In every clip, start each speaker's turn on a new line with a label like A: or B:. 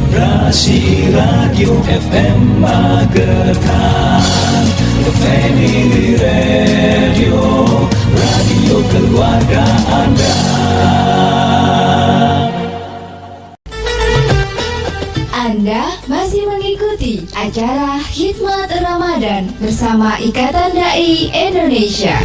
A: Rasi Radio FM Magetan, Family Radio, radio keluarga Anda.
B: Anda masih mengikuti acara Hikmat Ramadan bersama Ikatan Dai Indonesia.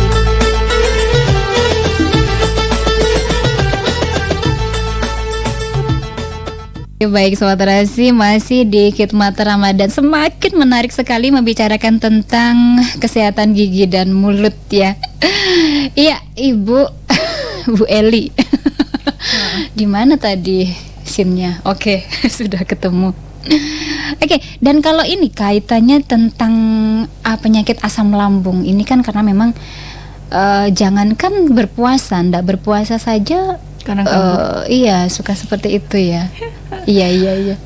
C: Baik Sobat Rasi, masih di Hikmat Ramadan. Semakin menarik sekali membicarakan tentang kesehatan gigi dan mulut ya. Iya, Ibu Bu Eli. Di mana tadi scene-nya? Oke, sudah ketemu. Oke, dan kalau ini kaitannya tentang penyakit asam lambung. Ini kan karena memang jangankan berpuasa, ndak berpuasa saja
D: karena
C: iya suka seperti itu ya. Iya.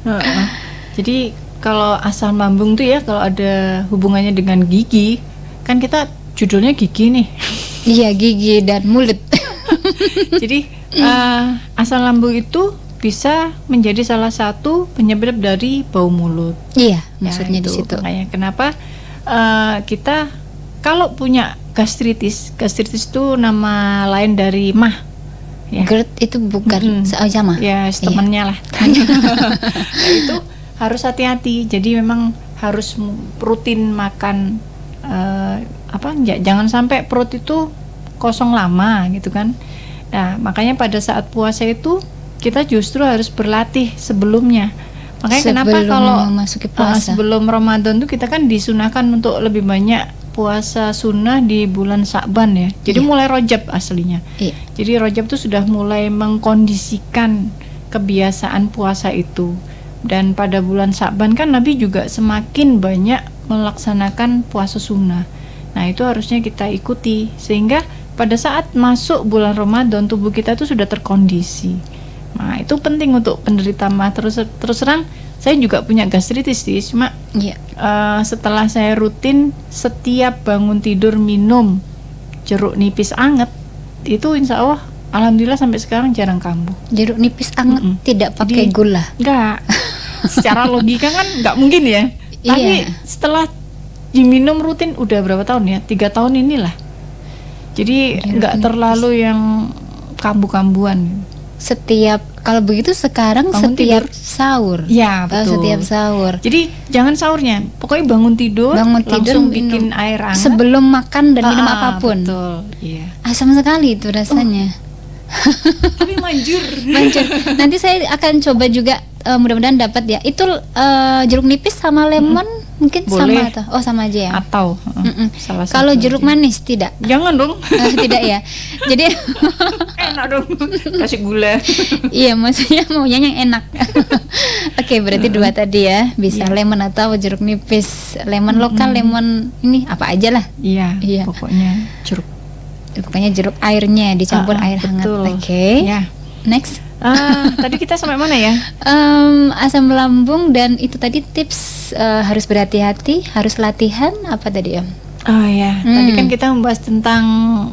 D: Jadi kalau asam lambung tuh ya, kalau ada hubungannya dengan gigi, kan kita judulnya gigi nih.
C: Iya, gigi dan mulut.
D: Jadi asam lambung itu bisa menjadi salah satu penyebab dari bau mulut.
C: Iya, maksudnya
D: ya,
C: di situ.
D: Makanya kenapa kita kalau punya gastritis itu nama lain dari mah. Ya.
C: GERD itu bukan sama.
D: Ya, temannya lah. Nah, itu harus hati-hati. Jadi memang harus rutin makan jangan sampai perut itu kosong lama gitu kan. Nah, makanya pada saat puasa itu kita justru harus berlatih sebelumnya. Makanya kenapa kalau
C: memasuki puasa
D: sebelum Ramadan tuh kita kan disunahkan untuk lebih banyak puasa sunnah di bulan Sya'ban ya. Jadi mulai Rajab aslinya. Jadi Rajab tuh sudah mulai mengkondisikan kebiasaan puasa itu. Dan pada bulan Sya'ban kan Nabi juga semakin banyak melaksanakan puasa sunnah. Nah, itu harusnya kita ikuti sehingga pada saat masuk bulan Ramadan tubuh kita tuh sudah terkondisi. Nah, itu penting untuk penderita mah. Terus terang saya juga punya gastritis sih, cuma setelah saya rutin setiap bangun tidur minum jeruk nipis anget, itu insya Allah alhamdulillah sampai sekarang jarang kambuh.
C: Jeruk nipis anget tidak pakai gula?
D: Enggak. Secara logika kan nggak mungkin ya. Tapi setelah diminum rutin udah berapa tahun ya? 3 tahun inilah. Jadi nggak terlalu yang kambuh-kambuhan.
C: Kalau begitu sekarang bangun setiap tidur. Sahur.
D: Ya, betul.
C: Setiap sahur.
D: Jadi jangan sahurnya, pokoknya bangun tidur langsung bikin air hangat
C: sebelum makan dan minum apapun.
D: Betul. Iya.
C: Asam sekali itu rasanya.
D: Tapi manjur.
C: Nanti saya akan coba juga, mudah-mudahan dapat ya. Itu jeruk nipis sama lemon mungkin boleh. Sama atau sama aja ya.
D: Atau
C: kalau jeruk manis tidak.
D: Jangan dong.
C: Tidak ya. Jadi
D: enak dong. Kasih gula.
C: Iya, maksudnya maunya yang enak. Oke, berarti dua tadi ya. Bisa lemon atau jeruk nipis. Lemon lokal, lemon ini apa aja lah.
D: Iya. Pokoknya jeruk.
C: Pokoknya jeruk airnya dicampur air hangat. Oke.
D: Ya.
C: Next.
D: Tadi kita sampai mana ya?
C: Asam lambung dan itu tadi tips harus berhati-hati, harus latihan apa tadi ya?
D: Oh ya, tadi kan kita membahas tentang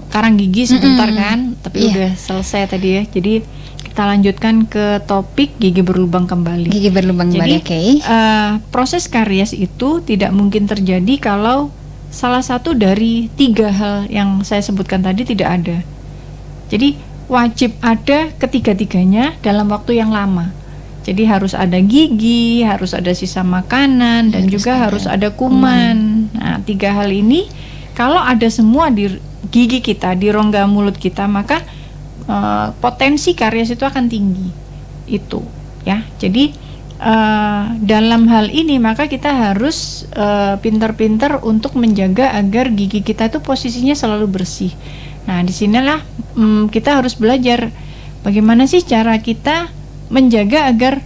D: karang gigi sebentar kan, tapi udah selesai tadi ya. Jadi kita lanjutkan ke topik gigi berlubang kembali.
C: Gigi berlubang kembali, oke.
D: Proses karies itu tidak mungkin terjadi kalau salah satu dari 3 hal yang saya sebutkan tadi tidak ada. Jadi wajib ada ketiga-tiganya dalam waktu yang lama. Jadi harus ada gigi, harus ada sisa makanan, dan juga harus ada kuman. Nah, 3 hal ini kalau ada semua di gigi kita, di rongga mulut kita, maka potensi karies itu akan tinggi. Itu ya. Jadi dalam hal ini maka kita harus pintar-pintar untuk menjaga agar gigi kita itu posisinya selalu bersih. Nah, disinilah kita harus belajar bagaimana sih cara kita menjaga agar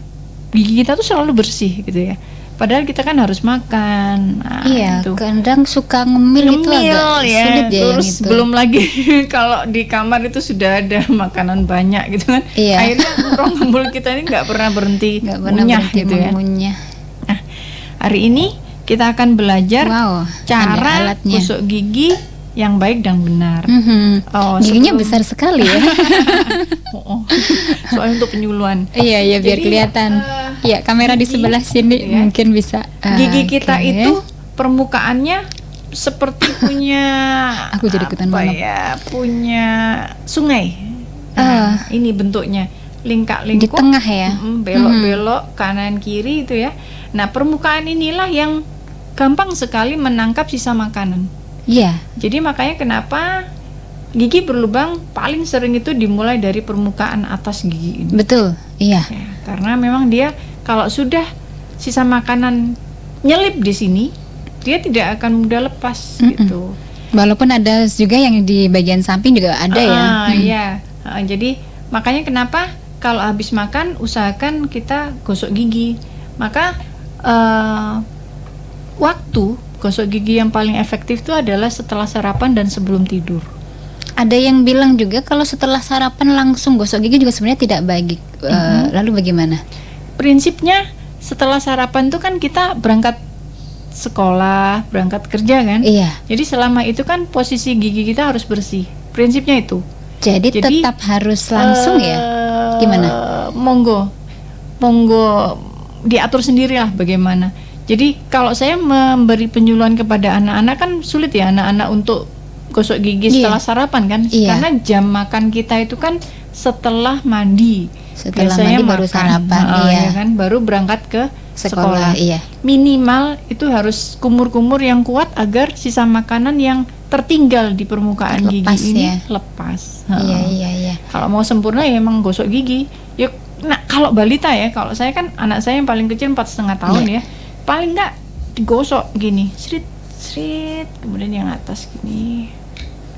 D: gigi kita tuh selalu bersih gitu ya. Padahal kita kan harus makan. Nah,
C: iya, kadang suka ngemil itu agak
D: ya.
C: Sulit ya.
D: Terus
C: yang itu.
D: Belum lagi kalau di kamar itu sudah ada makanan banyak gitu kan.
C: Iya.
D: Akhirnya rongga mulut kita ini nggak pernah berhenti munyah gitu ya. Nah, hari ini kita akan belajar cara gosok gigi yang baik dan benar. Oh,
C: Giginya
D: sebelum-
C: besar sekali ya.
D: Soalnya untuk penyuluhan.
C: Iya, iya, biar
D: Jadi,
C: kelihatan. Iya, kamera di
D: gigi,
C: sebelah sini
D: ya.
C: mungkin bisa.
D: Gigi kita
C: Oke.
D: itu permukaannya seperti punya
C: Aku jadi ikutan
D: apa
C: mangap.
D: ya, punya sungai. Nah, ini bentuknya lingkar-lingkup
C: Di tengah ya.
D: belok-belok kanan kiri itu ya. Nah, permukaan inilah yang gampang sekali menangkap sisa makanan.
C: Iya.
D: Jadi makanya kenapa gigi berlubang paling sering itu dimulai dari permukaan atas gigi ini.
C: Betul. Iya.
D: Ya, karena memang dia kalau sudah sisa makanan nyelip di sini, dia tidak akan mudah lepas gitu.
C: Walaupun ada juga yang di bagian samping juga ada ya.
D: Iya. Jadi makanya kenapa kalau habis makan usahakan kita gosok gigi. Maka waktu gosok gigi yang paling efektif itu adalah setelah sarapan dan sebelum tidur.
C: Ada yang bilang juga kalau setelah sarapan langsung gosok gigi juga sebenarnya tidak baik. Lalu bagaimana?
D: Prinsipnya setelah sarapan tuh kan kita berangkat sekolah, berangkat kerja kan.
C: Iya.
D: Jadi selama itu kan posisi gigi kita harus bersih. Prinsipnya itu.
C: Jadi tetap harus langsung ya? Gimana?
D: Monggo diatur sendirilah bagaimana. Jadi kalau saya memberi penyuluhan kepada anak-anak kan sulit ya anak-anak untuk gosok gigi setelah sarapan kan, karena jam makan kita itu kan setelah mandi.
C: Setelah
D: Biasanya
C: mandi baru sarapan,
D: ya kan, baru berangkat ke sekolah.
C: Iya.
D: Minimal itu harus kumur-kumur yang kuat agar sisa makanan yang tertinggal di permukaan
C: Lepas
D: gigi ini
C: ya.
D: lepas.
C: Iya.
D: Kalau mau sempurna ya emang gosok gigi. Yuk, nah kalau balita ya, kalau saya kan anak saya yang paling kecil 4,5 tahun ya, paling nggak digosok gini, srit, kemudian yang atas gini,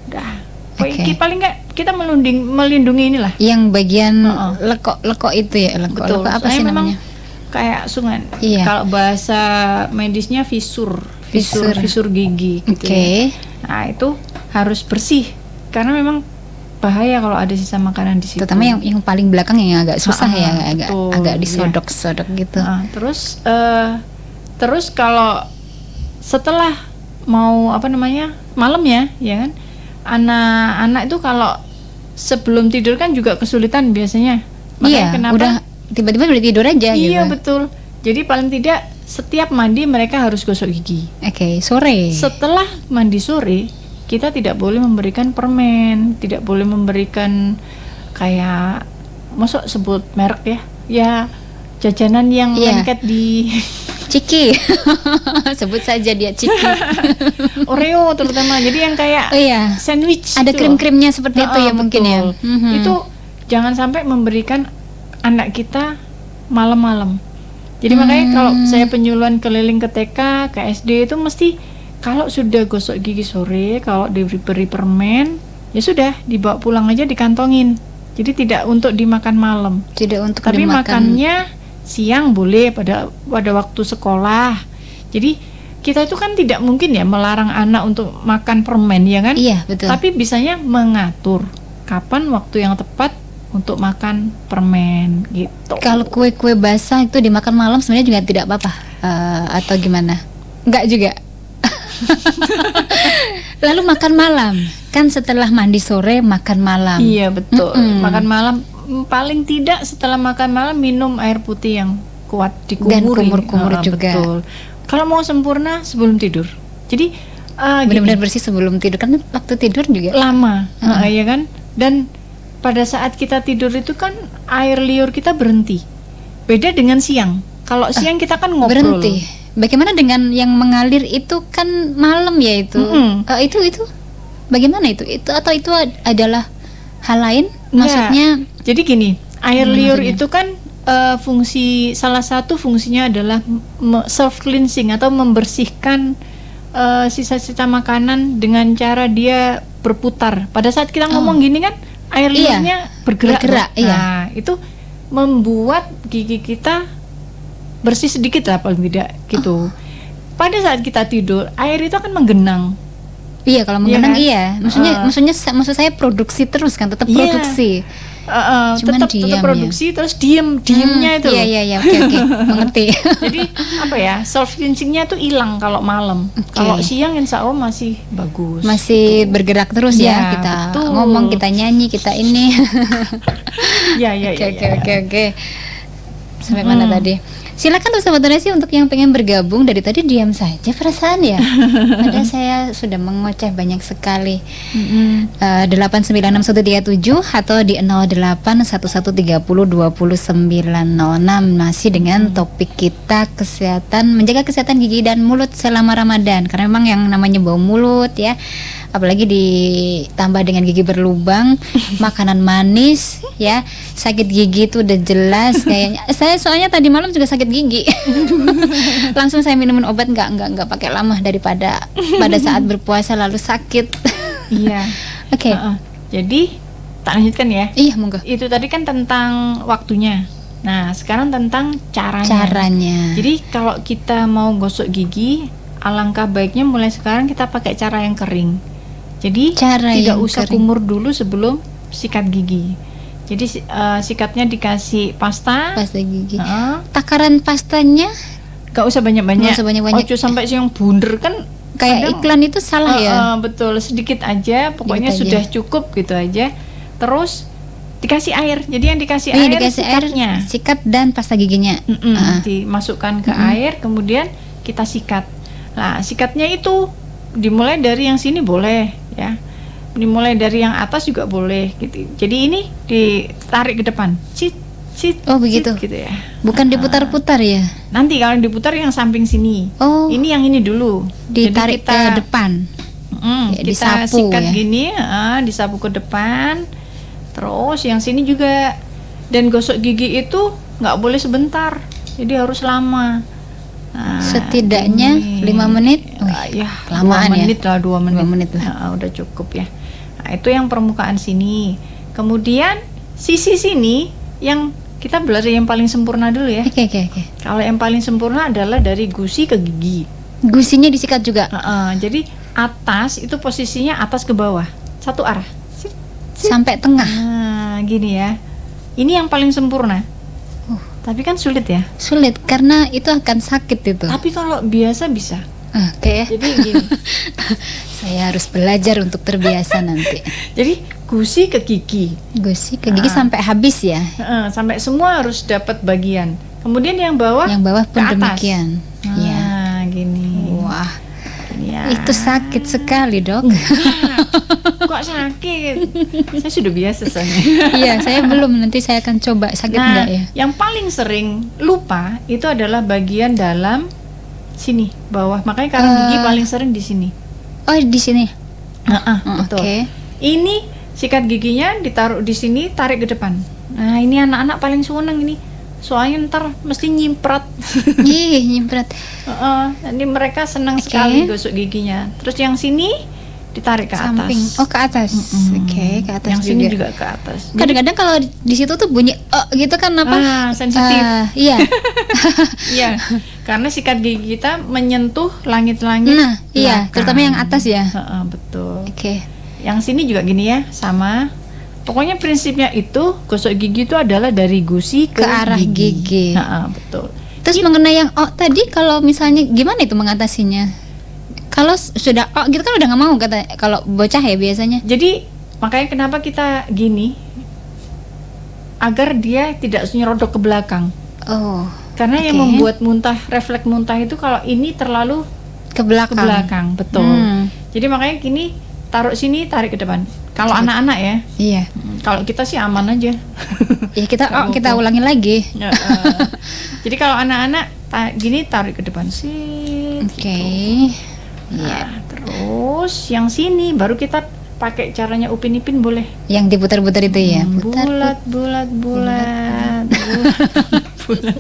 D: udah. Paling nggak kita melindungi inilah.
C: Yang bagian lekok itu ya, lekok apa sih
D: Soalnya memang
C: namanya?
D: kayak sungan.
C: Iya.
D: Kalau bahasa medisnya fisur gigi gitu.
C: Oke.
D: Ya. Nah, itu harus bersih karena memang bahaya kalau ada sisa makanan di situ.
C: Terutama yang paling belakang yang agak susah ya,
D: betul,
C: agak
D: iya.
C: disodok-sodok gitu.
D: Terus kalau setelah mau malam ya kan, anak-anak itu kalau sebelum tidur kan juga kesulitan biasanya. Makanya kenapa?
C: Udah tiba-tiba udah tidur aja gitu.
D: Iya betul. Jadi paling tidak setiap mandi mereka harus gosok gigi.
C: Oke, sore.
D: Setelah mandi sore, kita tidak boleh memberikan permen, tidak boleh memberikan kayak, masuk sebut merek ya, ya jajanan yang lengket di
C: Ciki. Sebut saja dia Ciki.
D: Oreo terutama. Jadi yang kayak sandwich.
C: Ada
D: gitu.
C: krim-krimnya seperti itu ya mungkin ya.
D: Itu jangan sampai memberikan anak kita malam-malam. Jadi makanya kalau saya penyuluhan keliling ke TK, ke SD itu mesti kalau sudah gosok gigi sore, kalau diberi permen, ya sudah dibawa pulang aja dikantongin. Jadi tidak untuk dimakan malam.
C: Tidak untuk
D: tapi
C: dimakan.
D: Makannya siang boleh pada waktu sekolah. Jadi kita itu kan tidak mungkin ya melarang anak untuk makan permen ya kan?
C: Iya betul.
D: Tapi bisanya mengatur kapan waktu yang tepat untuk makan permen gitu.
C: Kalau kue-kue basah itu dimakan malam sebenarnya juga tidak apa-apa atau gimana? Enggak juga. Lalu makan malam kan setelah mandi sore makan malam.
D: Iya betul. Makan malam paling tidak setelah makan malam minum air putih yang kuat dikumuri.
C: Dan kumur-kumur juga.
D: Betul. Kalau mau sempurna sebelum tidur. Jadi
C: benar-benar bersih sebelum tidur kan waktu tidur juga
D: lama, ya kan? Dan pada saat kita tidur itu kan air liur kita berhenti. Beda dengan siang. Kalau siang kita kan ngobrol.
C: Berhenti. Bagaimana dengan yang mengalir itu kan malam ya itu? Itu bagaimana itu? Itu atau itu adalah hal lain? Maksudnya?
D: Jadi gini, air liur itu kan salah satu fungsinya adalah self cleansing atau membersihkan sisa-sisa makanan dengan cara dia berputar. Pada saat kita ngomong gini kan, air liurnya bergerak. Nah, itu membuat gigi kita bersih sedikit lah paling tidak gitu. Pada saat kita tidur, air itu akan menggenang.
C: Iya, kalau menggenang iya. Maksud saya produksi terus kan, tetap produksi. Cuman
D: tetap
C: diam,
D: produksi terus diemnya itu.
C: Iya, oke, mengerti.
D: Jadi apa ya, self cleansingnya tuh hilang kalau malam.
C: Oke.
D: Kalau siang insya Allah masih bagus.
C: Masih bergerak terus ya,
D: Ya,
C: kita
D: betul.
C: ngomong, kita nyanyi, kita ini.
D: Ya.
C: Oke. Sampai mana tadi? Silakan tuh Sobat Resi untuk yang pengen bergabung. Dari tadi diam saja perasaan ya. Padahal saya sudah mengoceh banyak sekali. 8961137 atau di 0811302906 masih dengan topik kita kesehatan, menjaga kesehatan gigi dan mulut selama Ramadan. Karena memang yang namanya bau mulut ya, apalagi ditambah dengan gigi berlubang, makanan manis ya, sakit gigi itu udah jelas kayaknya. Saya soalnya tadi malam juga sakit gigi. Langsung saya minumin obat, nggak pakai lama daripada pada saat berpuasa lalu sakit.
D: Iya.
C: Oke.
D: Jadi tak lanjutkan ya.
C: Iya, monggo.
D: Itu tadi kan tentang waktunya. Nah, sekarang tentang caranya. Jadi kalau kita mau gosok gigi, alangkah baiknya mulai sekarang kita pakai cara yang kering. Jadi
C: Cara
D: tidak
C: yang
D: usah
C: kering.
D: kumur dulu sebelum sikat gigi. Jadi sikatnya dikasih pasta.
C: Pasta gigi.
D: Heeh.
C: Takaran pastanya
D: Gak usah banyak-banyak.
C: Nggak usah banyak-banyak.
D: Ojo sampai yang bunder kan.
C: kayak
D: kadang-
C: iklan itu salah ya.
D: Betul, sedikit aja. Pokoknya
C: Sedikit
D: sudah
C: aja.
D: cukup gitu aja. Terus dikasih air. Jadi yang dikasih
C: Iya,
D: air
C: dikasih air,
D: sikatnya.
C: sikat dan pasta giginya.
D: Dimasukkan ke air, kemudian kita sikat. Nah, sikatnya itu dimulai dari yang sini boleh ya. Dimulai dari yang atas juga boleh gitu. Jadi ini ditarik ke depan. Cit.
C: Oh, begitu.
D: Gitu ya.
C: Bukan diputar-putar ya.
D: Nanti kalau diputar yang samping sini.
C: Oh,
D: Ini yang ini dulu.
C: ditarik
D: Jadi
C: ke depan. Ya,
D: kita
C: disapu
D: sikat
C: ya.
D: gini, disapu ke depan. Terus yang sini juga. Dan gosok gigi itu nggak boleh sebentar. Jadi harus lama. Nah,
C: Setidaknya
D: ini.
C: 5 menit.
D: Ya,
C: kelamaan
D: 2
C: ya.
D: menit lah, 2 menit.
C: 2 menit lah.
D: Udah cukup ya. Nah, itu yang permukaan sini. Kemudian sisi sini yang kita belajar yang paling sempurna dulu ya.
C: Oke.
D: Kalau yang paling sempurna adalah dari gusi ke gigi.
C: Gusinya disikat juga.
D: Jadi atas itu posisinya atas ke bawah, satu arah.
C: Sampai tengah.
D: Nah, gini ya. Ini yang paling sempurna. Tapi kan sulit ya.
C: Sulit karena itu akan sakit itu.
D: Tapi kalau biasa bisa.
C: Oke.
D: Jadi gini.
C: Saya harus belajar untuk terbiasa nanti.
D: Jadi gusi ke gigi.
C: Gusi ke gigi sampai habis ya.
D: Sampai semua harus dapat bagian. Kemudian yang bawah
C: Yang bawah pun
D: ke atas.
C: demikian. Ya.
D: Nah, gini.
C: Wah,
D: Gini ya.
C: itu sakit sekali, Dok.
D: Kok sakit? Saya sudah biasa soalnya.
C: Iya, saya belum. Nanti saya akan coba sakit
D: Nah,
C: enggak ya.
D: yang paling sering lupa itu adalah bagian dalam sini, bawah. Makanya karang gigi paling sering di sini.
C: Oh, di sini.
D: Betul.
C: Oke.
D: Ini sikat giginya ditaruh di sini, tarik ke depan. Nah, ini anak-anak paling seneng ini. Soalnya ntar mesti nyimprat.
C: Ih, nyimprat.
D: Nanti mereka senang
C: Oke.
D: sekali gosok giginya. Terus yang sini ditarik ke
C: Samping.
D: atas.
C: Oh, ke atas. Oke, ke atas
D: yang
C: juga.
D: sini juga ke atas. Jadi,
C: Kadang-kadang kalau di situ tuh bunyi gitu kan apa?
D: sensitif.
C: Iya.
D: Iya, karena sikat gigi kita menyentuh langit-langit.
C: Nah, iya,
D: belakang.
C: terutama yang atas ya.
D: Betul.
C: Oke.
D: Yang sini juga gini ya, sama. Pokoknya prinsipnya itu gosok gigi itu adalah dari gusi
C: Ke arah gigi.
D: Betul.
C: Terus mengenai yang tadi kalau misalnya gimana itu mengatasinya? Kalau sudah gitu kan udah nggak mau kata kalau bocah ya biasanya.
D: Jadi makanya kenapa kita gini, agar dia tidak nyerodok ke belakang.
C: Oh,
D: Karena yang
C: Oke.
D: membuat muntah, refleks muntah itu kalau ini terlalu
C: ke
D: ke
C: belakang.
D: belakang, betul. Jadi makanya gini, taruh sini, tarik ke depan. Kalau anak-anak ya,
C: Iya.
D: kalau kita sih aman aja.
C: Ya kita
D: Nggak
C: kita
D: apa-apa.
C: ulangi lagi.
D: Jadi kalau anak-anak gini tarik ke depan sih.
C: Oke. Iya.
D: Terus yang sini baru kita pakai caranya Upin Ipin boleh.
C: Yang diputar-putar itu ya. Putar.
D: Bulat, bulat, bulat. Bulat.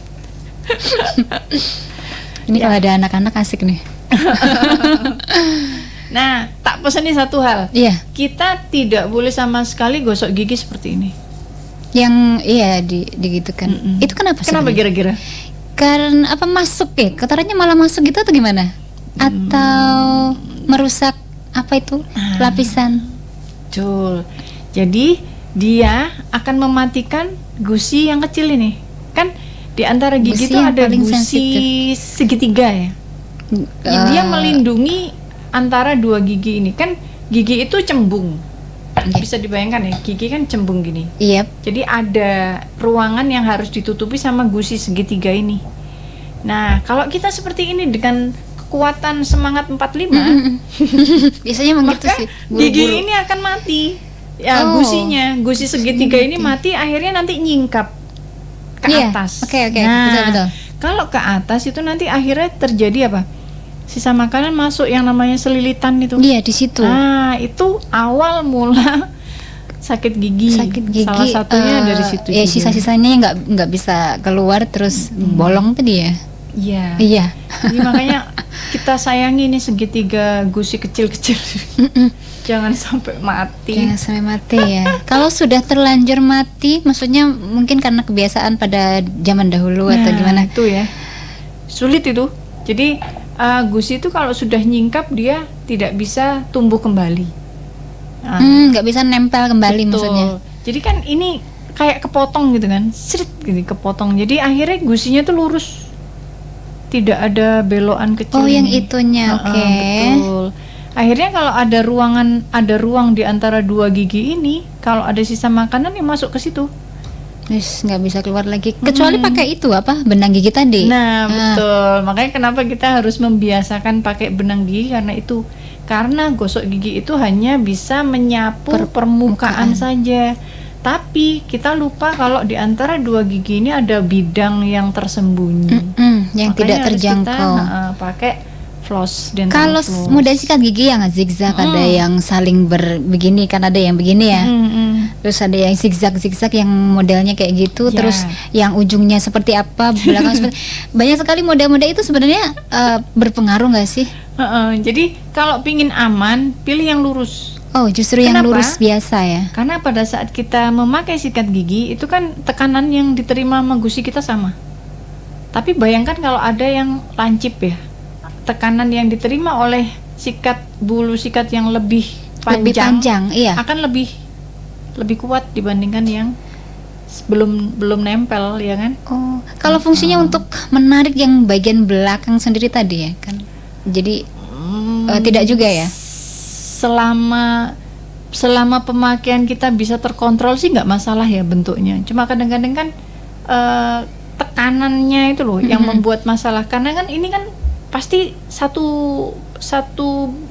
C: Ini kalau ada anak-anak asik nih.
D: Nah, tak pesan nih satu hal.
C: Iya.
D: Kita tidak boleh sama sekali gosok gigi seperti ini.
C: Yang iya digitukan. Itu kenapa?
D: Kenapa
C: sebenarnya?
D: kira-kira?
C: Karena apa masuk ya? Kotorannya malah masuk gitu atau gimana? Atau merusak apa itu lapisan?
D: Betul. Jadi dia akan mematikan gusi yang kecil ini. Kan di antara gigi
C: Gusi
D: itu
C: yang
D: ada
C: paling
D: gusi segitiga ya. Dia melindungi antara dua gigi ini. Kan gigi itu cembung.
C: Oke.
D: Bisa dibayangkan ya, gigi kan cembung gini.
C: Iya.
D: Jadi ada ruangan yang harus ditutupi sama gusi segitiga ini. Nah, kalau kita seperti ini dengan kekuatan semangat 45,
C: Biasanya begitu
D: maka
C: sih.
D: gigi
C: Buru-buru.
D: ini akan mati. Ya,
C: Oh.
D: gusi segitiga ini mati, akhirnya nanti nyingkap ke
C: Iya,
D: atas.
C: oke,
D: Nah,
C: betul.
D: kalau ke atas itu nanti akhirnya terjadi apa? Sisa makanan masuk yang namanya selilitan itu.
C: Iya, di situ.
D: Nah, itu awal mula sakit gigi.
C: Sakit gigi.
D: Salah satunya dari situ.
C: Ya,
D: juga.
C: sisa-sisanya nggak bisa keluar terus bolong tadi ya.
D: Iya.
C: Iya.
D: Jadi makanya kita sayangi nih segitiga gusi kecil-kecil. Jangan sampai mati.
C: Jangan sampai mati ya. Kalau sudah terlanjur mati, maksudnya mungkin karena kebiasaan pada zaman dahulu atau
D: Nah,
C: gimana?
D: itu ya. Sulit itu. Jadi gusi itu kalau sudah nyingkap dia tidak bisa tumbuh kembali. Nah,
C: Nggak bisa nempel kembali
D: betul.
C: maksudnya.
D: Jadi kan ini kayak kepotong gitu kan, srit gitu kepotong. Jadi akhirnya gusinya tuh lurus, tidak ada belokan kecil.
C: Oh, yang
D: ini.
C: itunya, oke.
D: Betul. Akhirnya kalau ada ruang di antara dua gigi ini, kalau ada sisa makanan yang masuk ke situ.
C: Wis nggak bisa keluar lagi. Kecuali pakai itu apa? Benang gigi tadi.
D: Nah, betul. Makanya kenapa kita harus membiasakan pakai benang gigi karena itu. Karena gosok gigi itu hanya bisa menyapu permukaan saja. Tapi kita lupa kalau di antara dua gigi ini ada bidang yang tersembunyi.
C: Yang
D: Makanya
C: tidak
D: harus
C: terjangkau.
D: Kita, pakai floss dental
C: Kalau
D: floss.
C: model sikat gigi yang zigzag, ada yang saling begini kan, ada yang begini ya. Terus ada yang zigzag yang modelnya kayak gitu,
D: Ya.
C: terus yang ujungnya seperti apa, belakang seperti banyak sekali model-model itu sebenarnya berpengaruh nggak sih?
D: Jadi kalau pingin aman, pilih yang lurus.
C: Oh, justru yang
D: Kenapa?
C: lurus biasa ya.
D: Karena pada saat kita memakai sikat gigi itu kan tekanan yang diterima sama gusi kita sama. Tapi bayangkan kalau ada yang lancip ya, tekanan yang diterima oleh bulu sikat yang lebih panjang,
C: Lebih panjang, iya.
D: akan lebih kuat dibandingkan yang belum nempel, ya kan?
C: Oh, kalau fungsinya untuk menarik yang bagian belakang sendiri tadi ya kan. Jadi tidak juga ya.
D: Selama pemakaian kita bisa terkontrol sih nggak masalah ya bentuknya. Cuma kadang-kadang kan tekanannya itu loh yang membuat masalah, karena kan ini kan pasti satu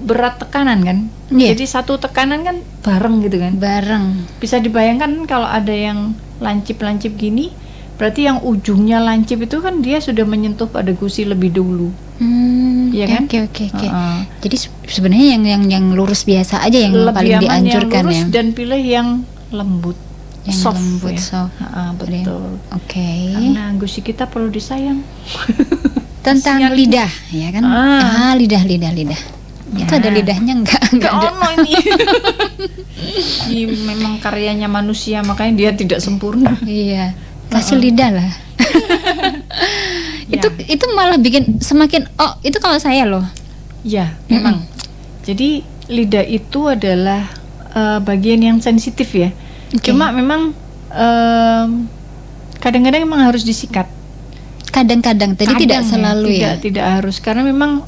D: berat tekanan kan.
C: Iya.
D: Jadi satu tekanan kan bareng gitu kan.
C: Bareng.
D: Bisa dibayangkan kalau ada yang lancip-lancip gini, berarti yang ujungnya lancip itu kan dia sudah menyentuh pada gusi lebih dulu. Iya kan?
C: Oke. Jadi sebenarnya yang lurus biasa aja yang
D: Lebih
C: paling
D: aman
C: dianjurkan
D: yang lurus
C: ya.
D: dan pilih yang lembut,
C: Yang
D: soft
C: lembut,
D: ya.
C: soft.
D: Betul.
C: Oke.
D: Karena gusi kita perlu disayang.
C: Tentang
D: Kasihan.
C: lidah ya kan? Lidah. Itu ada lidahnya enggak ada.
D: ono ini. Ini memang karyanya manusia, makanya dia tidak sempurna.
C: Iya. Kasih lidah lah.
D: Ya.
C: Itu malah bikin semakin itu kalau saya loh.
D: Ya, memang. Jadi lidah itu adalah bagian yang sensitif ya.
C: Oke.
D: Cuma memang kadang-kadang memang harus disikat.
C: Kadang-kadang tadi tidak
D: Kadang
C: selalu ya.
D: Tidak harus, karena memang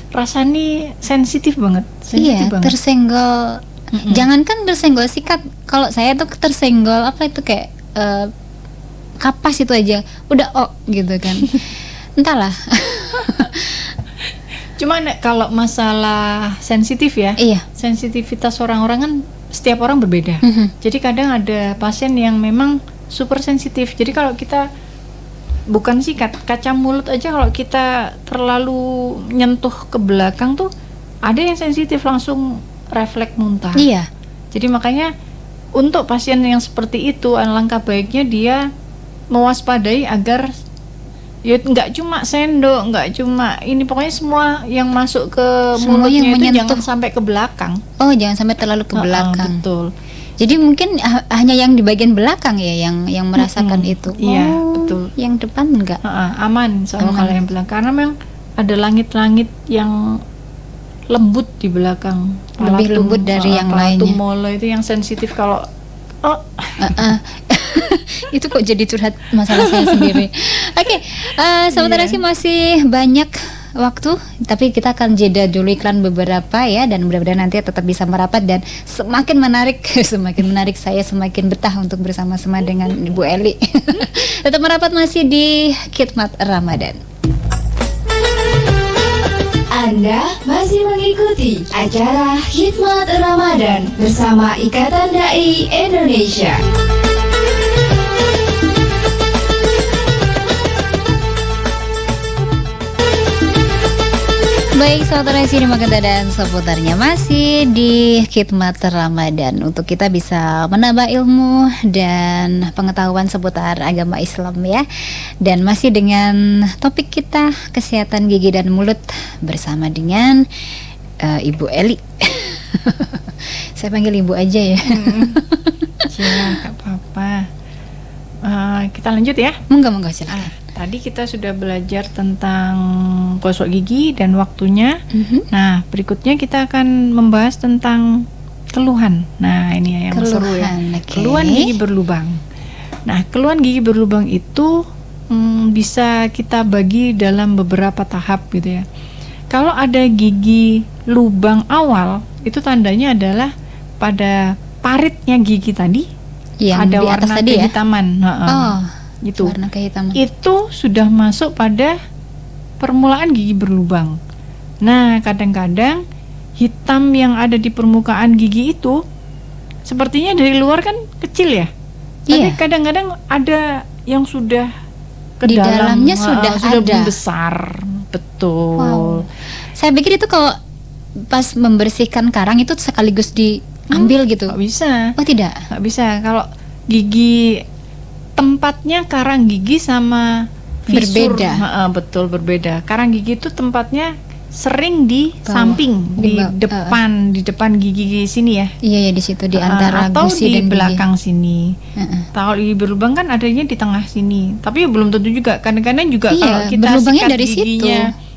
D: rasanya sensitif banget.
C: Iya,
D: Sensitif banget.
C: tersenggol. Jangankan tersenggol sikat, kalau saya tuh tersenggol apa itu kayak kapas itu aja udah gitu kan. Entahlah.
D: Cuma kalau masalah sensitif ya,
C: Iya.
D: sensitivitas orang-orang kan setiap orang berbeda. Jadi kadang ada pasien yang memang super sensitif. Jadi kalau kita bukan sikat, kaca mulut aja kalau kita terlalu nyentuh ke belakang tuh ada yang sensitif langsung refleks muntah.
C: Iya.
D: Jadi makanya untuk pasien yang seperti itu alangkah baiknya dia mewaspadai agar ya nggak cuma sendok, nggak cuma ini, pokoknya semua yang masuk ke
C: Semua
D: mulutnya
C: yang
D: itu
C: menyentuh.
D: jangan sampai ke belakang.
C: Oh, jangan sampai terlalu ke belakang.
D: Betul.
C: Jadi mungkin hanya yang di bagian belakang ya yang merasakan itu.
D: Iya, betul.
C: Yang depan enggak.
D: Aman soalnya
C: Aman.
D: kalau yang belakang, karena memang ada langit-langit yang lembut di belakang.
C: Lebih lembut dari yang
D: palatum
C: lainnya.
D: molar itu yang sensitif, kalau Oh,
C: Itu kok jadi curhat masalah saya sendiri. Oke, sementara sih masih banyak waktu, tapi kita akan jeda dulu iklan beberapa ya, dan mudah-mudahan nanti tetap bisa merapat dan semakin menarik, semakin menarik, saya semakin betah untuk bersama-sama dengan Ibu Eli. Tetap merapat masih di Khidmat Ramadan.
B: Anda masih mengikuti acara Khidmat Ramadan bersama Ikatan Dai Indonesia.
C: Baik, saudara sini Makenta dan seputarnya masih di Khidmat Ramadan untuk kita bisa menambah ilmu dan pengetahuan seputar agama Islam ya. Dan masih dengan topik kita kesehatan gigi dan mulut bersama dengan Ibu Eli. Saya panggil Ibu aja ya.
D: ya gak apa-apa. Kita lanjut ya.
C: Monggo silakan.
D: Tadi kita sudah belajar tentang gosok gigi dan waktunya. Nah, berikutnya kita akan membahas tentang keluhan. Nah, ini yang seru ya.
C: Okay.
D: Keluhan gigi berlubang. Nah, keluhan gigi berlubang itu bisa kita bagi dalam beberapa tahap gitu ya. Kalau ada gigi lubang awal, itu tandanya adalah pada paritnya gigi tadi
C: yang
D: ada
C: di atas
D: warna
C: tadi ya?
D: kehitaman. Itu
C: warna kehitaman.
D: Itu sudah masuk pada permulaan gigi berlubang. Nah, kadang-kadang hitam yang ada di permukaan gigi itu sepertinya dari luar kan kecil ya. Tapi
C: Iya.
D: kadang-kadang ada yang sudah ke
C: Di
D: dalam,
C: dalamnya sudah ada.
D: besar. Betul.
C: Wow. Saya pikir itu kalau pas membersihkan karang itu sekaligus diambil gitu.
D: Nggak bisa.
C: Oh tidak.
D: Nggak bisa. Kalau gigi tempatnya karang gigi sama visur,
C: Berbeda.
D: betul berbeda. Karang gigi itu tempatnya sering di
C: Bawah.
D: samping, di
C: Di
D: depan gigi sini ya.
C: Iya ya, di situ di antara
D: atau
C: gusi
D: di
C: dan
D: belakang sini.
C: Gigi.
D: Kalau gigi berlubang kan adanya di tengah sini. Tapi belum tentu juga. Kadang-kadang juga
C: Iya,
D: kalau kita
C: berlubangnya
D: sikat
C: dari situ.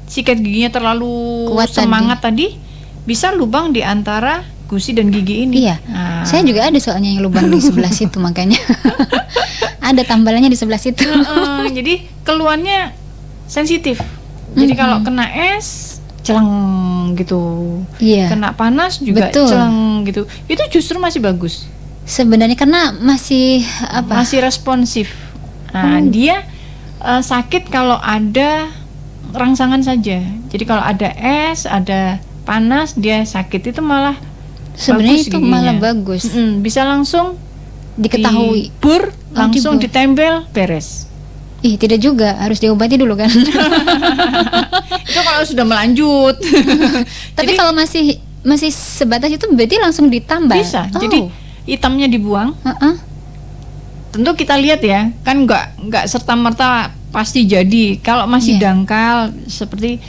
D: sikat giginya terlalu
C: Kuat
D: semangat tadi, bisa lubang di antara gusi dan gigi ini.
C: Iya.
D: Nah.
C: Saya juga ada soalnya yang lubang di sebelah situ makanya. Ada tambalannya di sebelah situ.
D: Jadi keluhannya sensitif. Jadi kalau kena es celeng gitu.
C: Iya.
D: Kena panas juga
C: Betul.
D: celeng gitu. Itu justru masih bagus.
C: Sebenarnya karena masih apa?
D: Masih responsif. Nah, dia sakit kalau ada rangsangan saja. Jadi kalau ada es, ada panas, dia sakit itu malah
C: Sebenarnya
D: bagus
C: itu
D: giginya.
C: malah bagus.
D: Bisa langsung
C: Diketahui.
D: dibur, langsung
C: dibur.
D: ditempel, beres.
C: Ih, tidak juga, harus diobati dulu kan.
D: Itu kalau sudah melanjut.
C: Tapi
D: Jadi,
C: kalau masih sebatas itu berarti langsung ditambal.
D: bisa.
C: Oh.
D: Jadi hitamnya dibuang.
C: Heeh.
D: Tentu kita lihat ya, kan nggak serta merta pasti jadi. Kalau masih
C: Iya.
D: dangkal, seperti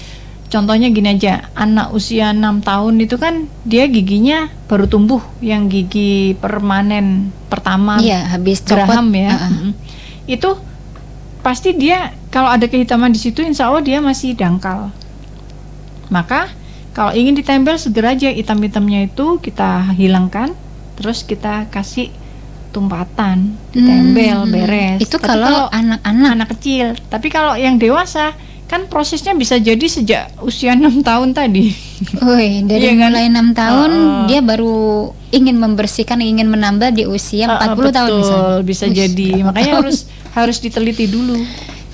D: contohnya gini aja, anak usia 6 tahun itu kan dia giginya baru tumbuh, yang gigi permanen pertama.
C: Iya, habis copot.
D: Graham ya.
C: Heeh.
D: Itu pasti dia kalau ada kehitaman di situ, insya Allah dia masih dangkal. Maka kalau ingin ditempel, segera aja hitam-hitamnya itu kita hilangkan, terus kita kasih tumpatan, ditempel, beres.
C: Itu
D: Tapi
C: kalau anak-anak.
D: anak kecil. Tapi kalau yang dewasa kan prosesnya bisa jadi sejak usia 6 tahun tadi.
C: Woi, dari
D: Iya kan?
C: mulai 6 tahun dia baru ingin membersihkan, ingin menambah di usia 40 tahun
D: betul,
C: misalnya.
D: bisa
C: Wih,
D: jadi. Makanya harus diteliti dulu.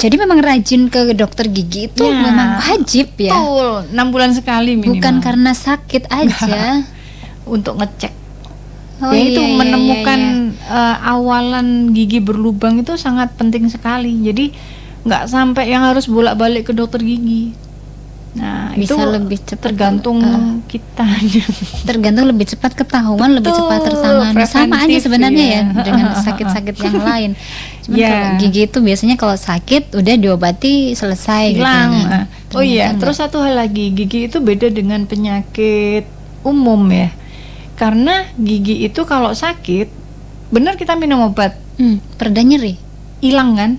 C: Jadi memang rajin ke dokter gigi itu
D: Ya,
C: memang wajib ya.
D: Betul, 6 bulan sekali minimal.
C: Bukan karena sakit aja.
D: untuk ngecek.
C: Oh,
D: Ya, itu
C: iya, iya,
D: menemukan
C: iya.
D: awalan gigi berlubang itu sangat penting sekali. Jadi nggak sampai yang harus bolak-balik ke dokter gigi. Nah,
C: Bisa
D: itu
C: lebih cepat.
D: tergantung kita.
C: Tergantung lebih cepat ketahuan, lebih
D: Betul,
C: cepat tertangani. Sama aja
D: preventif,
C: sebenarnya
D: iya.
C: ya dengan sakit-sakit yang lain. Cuman
D: Iya.
C: kalau gigi itu biasanya kalau sakit udah diobati selesai
D: Hilang.
C: gitu kan.
D: Oh iya,
C: Ternyata
D: terus satu hal lagi, gigi itu beda dengan penyakit umum ya. Karena gigi itu kalau sakit, benar kita minum obat,
C: pereda nyeri.
D: hilang kan?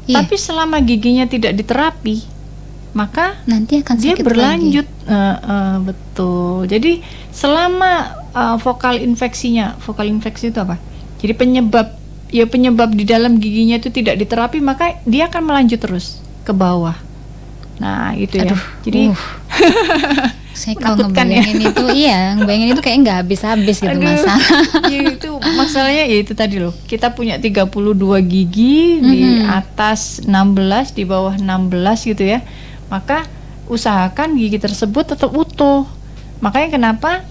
C: Iya.
D: Tapi selama giginya tidak diterapi, maka
C: Nanti akan
D: dia
C: sakit
D: berlanjut.
C: lagi.
D: Betul. Jadi selama vokal infeksi itu apa? Jadi penyebab di dalam giginya itu tidak diterapi, maka dia akan melanjut terus ke bawah. Nah, itu ya.
C: Aduh,
D: Jadi
C: saya kalau
D: menakutkan ya.
C: ngebayangin itu kayak nggak habis-habis gitu
D: Aduh,
C: masalah.
D: ya itu masalahnya ya itu tadi loh. Kita punya 32 gigi di atas 16, di bawah 16 gitu ya. Maka usahakan gigi tersebut tetap utuh. Makanya kenapa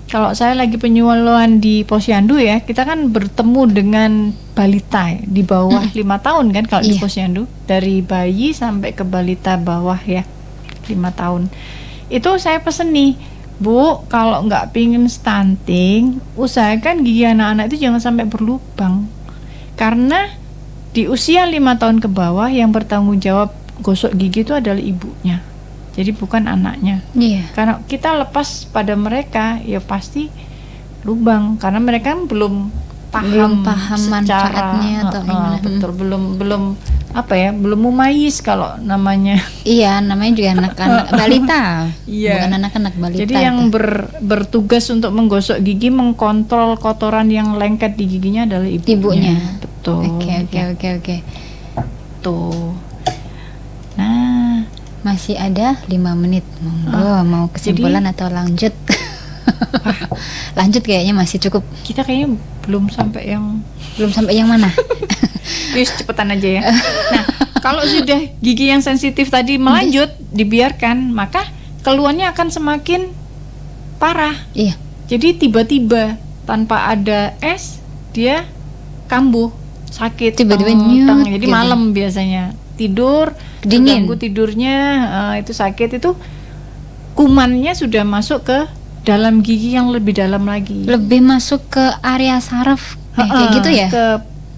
D: kalau saya lagi penyuluhan di Posyandu ya, kita kan bertemu dengan balita ya, di bawah 5 tahun kan kalau di
C: Iya.
D: Posyandu, dari bayi sampai ke balita bawah ya 5 tahun. Itu saya pesen nih, Bu, kalau nggak pingin stunting, usahakan gigi anak-anak itu jangan sampai berlubang. Karena di usia 5 tahun ke bawah yang bertanggung jawab gosok gigi itu adalah ibunya. Jadi bukan anaknya.
C: Iya.
D: Karena kita lepas pada mereka, ya pasti lubang. Karena mereka kan belum paham
C: manfaatnya atau gimana.
D: betul, belum apa ya, belum mumayyiz kalau namanya.
C: Iya, namanya juga anak-anak balita.
D: Iya.
C: Bukan anak-anak balita.
D: Jadi yang bertugas untuk menggosok gigi, mengkontrol kotoran yang lengket di giginya adalah ibunya. Betul.
C: Oke.
D: Tuh. Nah,
C: Masih ada 5 menit. Monggo, mau kesimpulan atau lanjut? Lanjut kayaknya masih cukup.
D: kita kayaknya belum sampai yang
C: Belum sampai yang mana?
D: Yus, cepetan aja ya. Nah, kalau sudah gigi yang sensitif tadi melanjut, dibiarkan, maka keluhannya akan semakin parah.
C: Iya.
D: Jadi tiba-tiba tanpa ada es, dia kambuh, sakit,
C: Tiba-tiba
D: teng,
C: nyut
D: teng. Jadi
C: gitu.
D: malam biasanya tidur,
C: Dingin.
D: terganggu tidurnya, itu sakit, itu kumannya sudah masuk ke dalam gigi yang lebih dalam lagi.
C: Lebih masuk ke area saraf kayak gitu ya?
D: Ke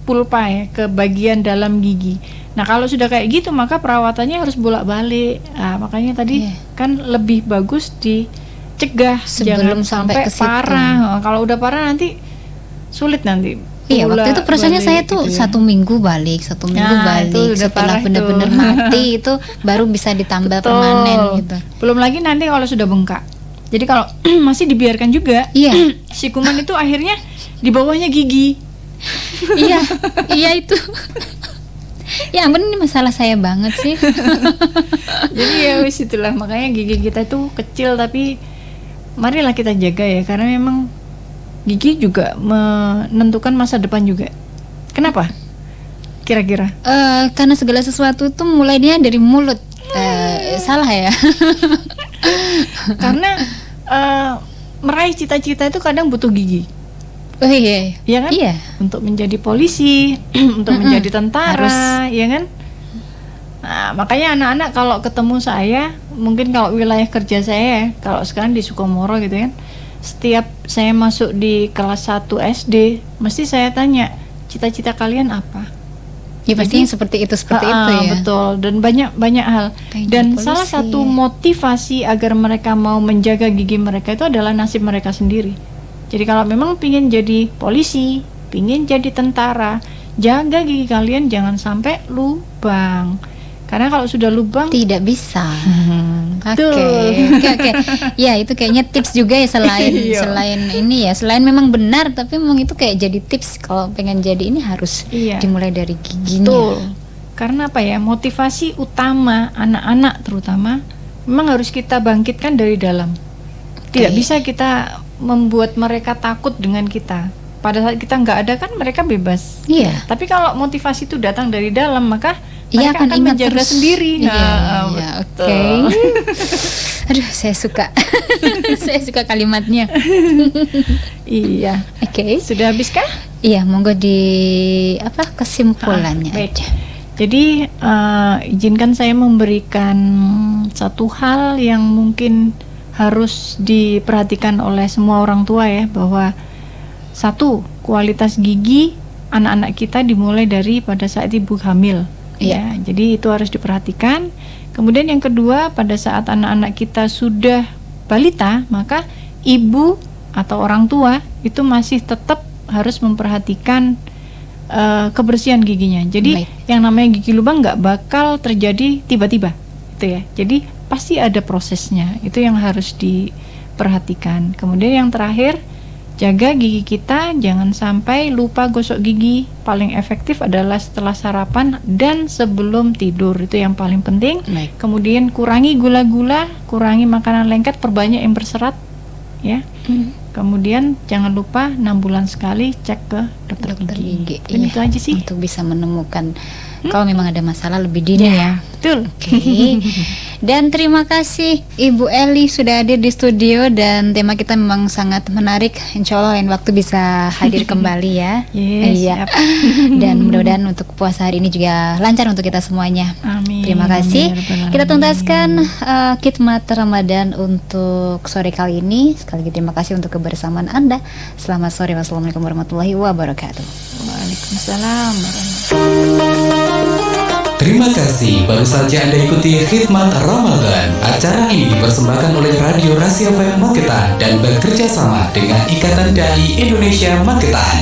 D: pulpa ya, ke bagian dalam gigi. Nah, kalau sudah kayak gitu maka perawatannya harus bolak-balik. Nah, makanya tadi
C: Iya.
D: kan lebih bagus dicegah
C: Sebelum
D: jangan
C: sampai ke situ.
D: parah. Kalau udah parah nanti sulit nanti.
C: Iya, waktu itu prosesnya saya tuh
D: gitu ya.
C: 1 minggu balik, 1 minggu
D: Nah, itu
C: balik.
D: udah
C: Setelah
D: parah
C: benar-benar
D: tuh.
C: mati itu baru bisa ditambah
D: Betul.
C: permanen gitu.
D: Belum lagi nanti kalau sudah bengkak. Jadi kalau masih dibiarkan juga,
C: Iya.
D: si kuman itu akhirnya di bawahnya gigi.
C: Iya itu. Ya ampun, ini masalah saya banget sih.
D: Jadi ya wis itulah, makanya gigi kita itu kecil tapi marilah kita jaga ya, karena memang gigi juga menentukan masa depan juga. Kenapa? Kira-kira?
C: Karena segala sesuatu itu mulainya dari mulut. Salah ya?
D: Karena meraih cita-cita itu kadang butuh gigi.
C: Oh iya.
D: Iya kan?
C: Iya.
D: Untuk menjadi polisi, untuk menjadi tentara, ya kan? Nah, makanya anak-anak kalau ketemu saya, mungkin kalau wilayah kerja saya, kalau sekarang di Sukomoro gitu kan, setiap saya masuk di kelas 1 SD, mesti saya tanya, cita-cita kalian apa?
C: Ya pasti
D: Jadi,
C: yang seperti itu ya.
D: Betul, dan banyak hal.
C: Pengen
D: Dan
C: jadi
D: salah
C: polisi.
D: satu motivasi agar mereka mau menjaga gigi mereka itu adalah nasib mereka sendiri. Jadi kalau memang pingin jadi polisi, pingin jadi tentara, jaga gigi kalian jangan sampai lubang. Karena kalau sudah lubang,
C: Tidak bisa. Oke.
D: Betul.
C: Ya itu kayaknya tips juga ya selain
D: Iya.
C: ini ya, selain memang benar tapi memang itu kayak jadi tips kalau pengen jadi ini harus
D: Iya.
C: dimulai dari giginya.
D: betul. Karena apa ya? Motivasi utama anak-anak terutama memang harus kita bangkitkan dari dalam. Tidak
C: Oke.
D: bisa kita membuat mereka takut dengan kita. Pada saat kita nggak ada kan mereka bebas.
C: Iya.
D: Tapi kalau motivasi itu datang dari dalam, maka
C: Iya
D: mereka akan
C: ingat
D: menjaga
C: terus
D: sendiri.
C: Iya, iya,
D: betul.
C: oke. Aduh, saya suka. Saya suka kalimatnya.
D: Iya.
C: Oke.
D: Sudah habis kah?
C: Iya, monggo di kesimpulannya
D: Baik.
C: aja.
D: Jadi izinkan saya memberikan satu hal yang mungkin harus diperhatikan oleh semua orang tua ya, bahwa satu, kualitas gigi anak-anak kita dimulai dari pada saat ibu hamil. Ya, jadi itu harus diperhatikan. Kemudian yang kedua, pada saat anak-anak kita sudah balita, maka ibu atau orang tua itu masih tetap harus memperhatikan kebersihan giginya. Jadi
C: Baik.
D: yang namanya gigi lubang nggak bakal terjadi tiba-tiba, itu ya. Jadi pasti ada prosesnya. Itu yang harus diperhatikan. Kemudian yang terakhir, Jaga gigi kita, jangan sampai lupa gosok gigi. Paling efektif adalah setelah sarapan dan sebelum tidur, itu yang paling penting.
C: Baik.
D: Kemudian kurangi gula-gula, kurangi makanan lengket, perbanyak yang berserat, ya. Kemudian jangan lupa 6 bulan sekali cek ke dokter gigi. Dan
C: Iya,
D: itu aja sih.
C: untuk bisa menemukan kalau memang ada masalah lebih dini ya.
D: Betul.
C: Oke. Dan terima kasih Ibu Eli sudah hadir di studio, dan tema kita memang sangat menarik. Insya Allah lain waktu bisa hadir kembali ya.
D: Yes,
C: Iya.
D: siap.
C: Dan mudah-mudahan untuk puasa hari ini juga lancar untuk kita semuanya.
D: Amin.
C: Terima kasih.
D: Amin, ya Rabbal
C: Kita
D: Alamin.
C: tuntaskan khidmat Ramadan untuk sore kali ini. Sekali lagi terima kasih untuk kebersamaan Anda. Selamat sore. Wassalamualaikum warahmatullahi wabarakatuh.
D: Waalaikumsalam warahmatullahi.
A: Terima kasih, baru saja Anda ikuti khidmat Ramadan. Acara ini dipersembahkan oleh Radio Rasi FM Magetan dan bekerja sama dengan Ikatan Dai Indonesia Magetan.